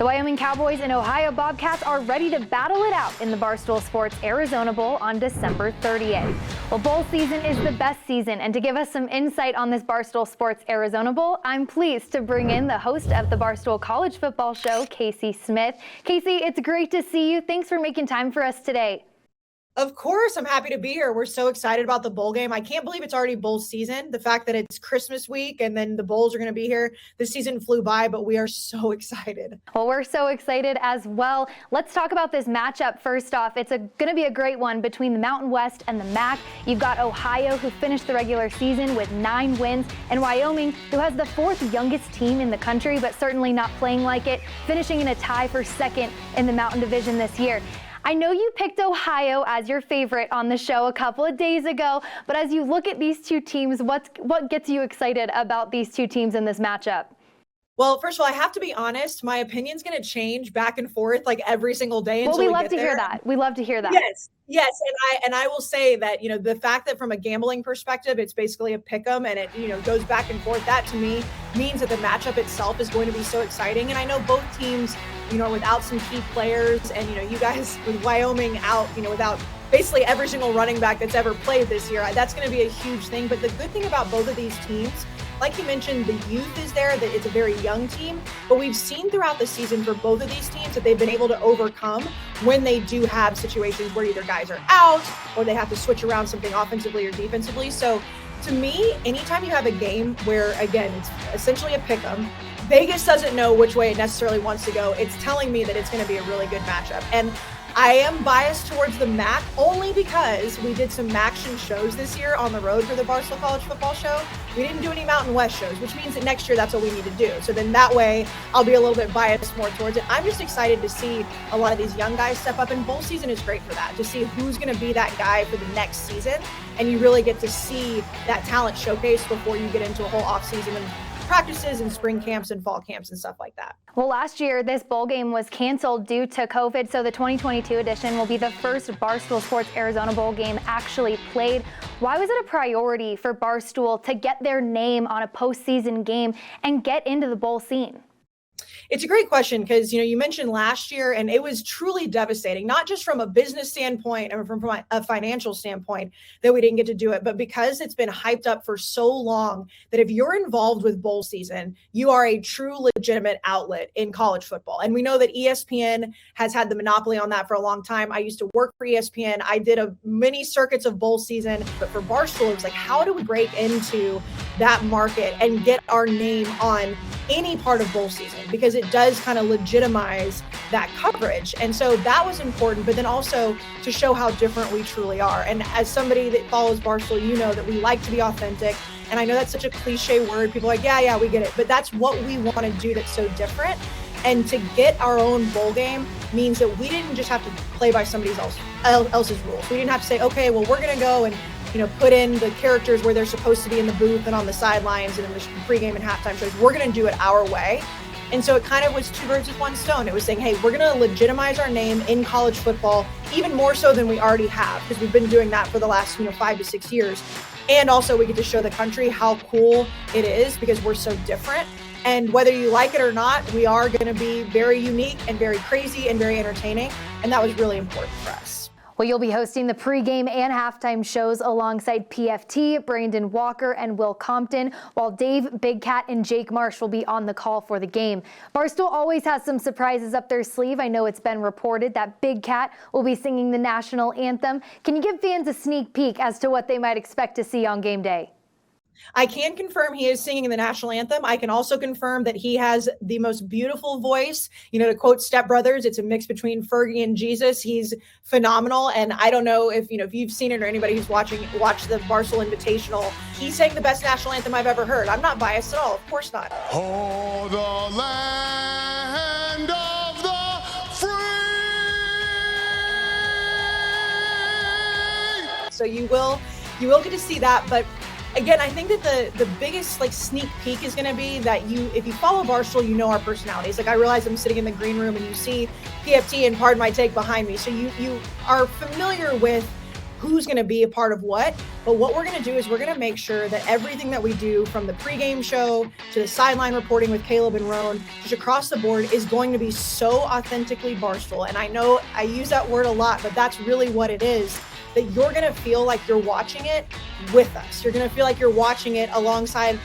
Wyoming Cowboys and Ohio Bobcats are ready to battle it out in the Barstool Sports Arizona Bowl on December 30th. Well, bowl season is the best season, and to give us some insight on this Barstool Sports Arizona Bowl, I'm pleased to bring in the host of the Barstool College Football Show, Kayce Smith. Kayce, it's great to see you. Thanks for making time for us today. Of course, I'm happy to be here. We're so excited about the bowl game. I can't believe it's already bowl season. The fact that it's Christmas week and then the bowls are going to be here. The season flew by, but we are so excited. Well, we're so excited as well. Let's talk about this matchup first off. It's going to be a great one between the Mountain West and the MAC. You've got Ohio, who finished the regular season with 9 wins, and Wyoming, who has the 4th youngest team in the country, but certainly not playing like it, finishing in a tie for 2nd in the Mountain Division this year. I know you picked Ohio as your favorite on the show a couple of days ago, but as you look at these two teams, what gets you excited about these two teams in this matchup? Well, first of all, I have to be honest. My opinion's going to change back and forth like every single day. Well, we love to hear that. We love to hear that. Yes. And I will say that, the fact that from a gambling perspective, it's basically a pick 'em and it, goes back and forth. That to me means that the matchup itself is going to be so exciting. And I know both teams, without some key players and, you guys with Wyoming out, without basically every single running back that's ever played this year, that's going to be a huge thing. But the good thing about both of these teams, like you mentioned, the youth is there, that it's a very young team, but we've seen throughout the season for both of these teams that they've been able to overcome when they do have situations where either guys are out or they have to switch around something offensively or defensively. So to me, anytime you have a game where, again, it's essentially a pick 'em, Vegas doesn't know which way it necessarily wants to go. It's telling me that it's going to be a really good matchup. And I am biased towards the MAC only because we did some MACtion shows this year on the road for the Barstool College Football Show. We didn't do any Mountain West shows, which means that next year that's what we need to do. So then that way I'll be a little bit biased more towards it. I'm just excited to see a lot of these young guys step up, and bowl season is great for that, to see who's going to be that guy for the next season. And you really get to see that talent showcase before you get into a whole off season and practices and spring camps and fall camps and stuff like that. Well, last year, this bowl game was canceled due to COVID, so the 2022 edition will be the first Barstool Sports Arizona Bowl game actually played. Why was it a priority for Barstool to get their name on a postseason game and get into the bowl scene? It's a great question because, you mentioned last year and it was truly devastating, not just from a business standpoint or from a financial standpoint that we didn't get to do it, but because it's been hyped up for so long that if you're involved with bowl season, you are a true legitimate outlet in college football. And we know that ESPN has had the monopoly on that for a long time. I used to work for ESPN. I did many circuits of bowl season, but for Barstool, it was like, how do we break into that market and get our name on any part of bowl season? Because it does kind of legitimize that coverage. And so that was important, but then also to show how different we truly are. And as somebody that follows Barstool, you know that we like to be authentic. And I know that's such a cliche word. People are like, yeah, we get it. But that's what we want to do that's so different. And to get our own bowl game means that we didn't just have to play by somebody else's rules. We didn't have to say, okay, well, we're going to go and put in the characters where they're supposed to be in the booth and on the sidelines and in the pregame and halftime shows. We're going to do it our way. And so it kind of was 2 birds with 1 stone. It was saying, hey, we're going to legitimize our name in college football, even more so than we already have, because we've been doing that for the last 5 to 6 years. And also we get to show the country how cool it is because we're so different. And whether you like it or not, we are going to be very unique and very crazy and very entertaining. And that was really important for us. Well, you'll be hosting the pregame and halftime shows alongside PFT, Brandon Walker, and Will Compton, while Dave, Big Cat, and Jake Marsh will be on the call for the game. Barstool always has some surprises up their sleeve. I know it's been reported that Big Cat will be singing the national anthem. Can you give fans a sneak peek as to what they might expect to see on game day? I can confirm he is singing the national anthem. I can also confirm that he has the most beautiful voice. To quote Step Brothers, it's a mix between Fergie and Jesus. He's phenomenal. And I don't know if you've seen it or anybody who's watched the Barstool Invitational. He sang the best national anthem I've ever heard. I'm not biased at all. Of course not. Oh, the land of the free. So you will get to see that, but again, I think that the biggest sneak peek is going to be that if you follow Barstool, our personalities. I realize I'm sitting in the green room and you see PFT and Pardon My Take behind me. So you are familiar with who's going to be a part of what. But what we're going to do is we're going to make sure that everything that we do, from the pregame show to the sideline reporting with Caleb and Roan, just across the board, is going to be so authentically Barstool. And I know I use that word a lot, but that's really what it is, that you're going to feel like you're watching it with us. You're going to feel like you're watching it alongside,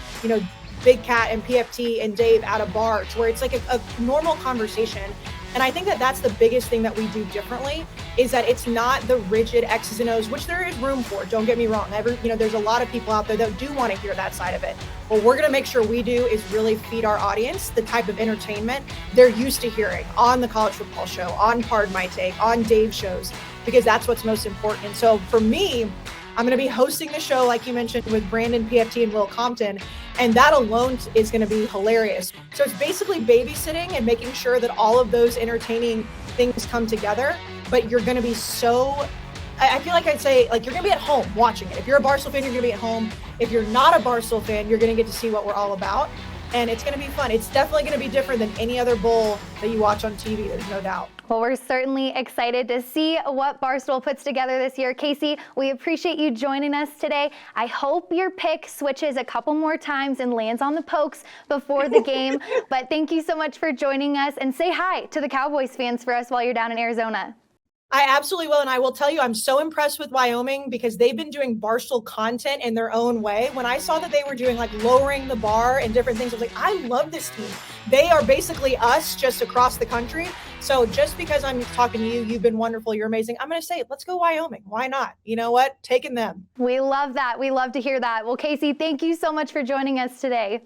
Big Cat and PFT and Dave at a bar, to where it's like a normal conversation. And I think that that's the biggest thing that we do differently, is that it's not the rigid X's and O's, which there is room for. Don't get me wrong. There's a lot of people out there that do want to hear that side of it. What we're going to make sure we do is really feed our audience the type of entertainment they're used to hearing on the college football show, on Pardon My Take, on Dave's shows, because that's what's most important. And so for me, I'm going to be hosting the show, like you mentioned, with Brandon, PFT, and Will Compton. And that alone is going to be hilarious. So it's basically babysitting and making sure that all of those entertaining things come together. But you're going to be I feel like I'd say, like, you're going to be at home watching it. If you're a Barstool fan, you're going to be at home. If you're not a Barstool fan, you're going to get to see what we're all about. And it's going to be fun. It's definitely going to be different than any other bowl that you watch on TV. There's no doubt. Well, we're certainly excited to see what Barstool puts together this year. Kayce, we appreciate you joining us today. I hope your pick switches a couple more times and lands on the pokes before the game. But thank you so much for joining us, and say hi to the Cowboys fans for us while you're down in Arizona. I absolutely will. And I will tell you, I'm so impressed with Wyoming, because they've been doing Barstool content in their own way. When I saw that they were doing like lowering the bar and different things, I was like, I love this team. They are basically us just across the country. So just because I'm talking to you, you've been wonderful, you're amazing, I'm going to say, let's go Wyoming. Why not? You know what? Taking them. We love that. We love to hear that. Well, Kayce, thank you so much for joining us today.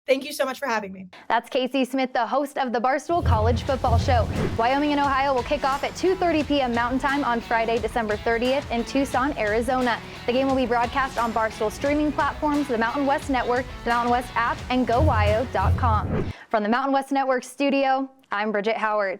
Thank you so much for having me. That's Kayce Smith, the host of the Barstool College Football Show. Wyoming and Ohio will kick off at 2:30 p.m. Mountain Time on Friday, December 30th in Tucson, Arizona. The game will be broadcast on Barstool streaming platforms, the Mountain West Network, the Mountain West app, and GoWyo.com. From the Mountain West Network studio, I'm Bridget Howard.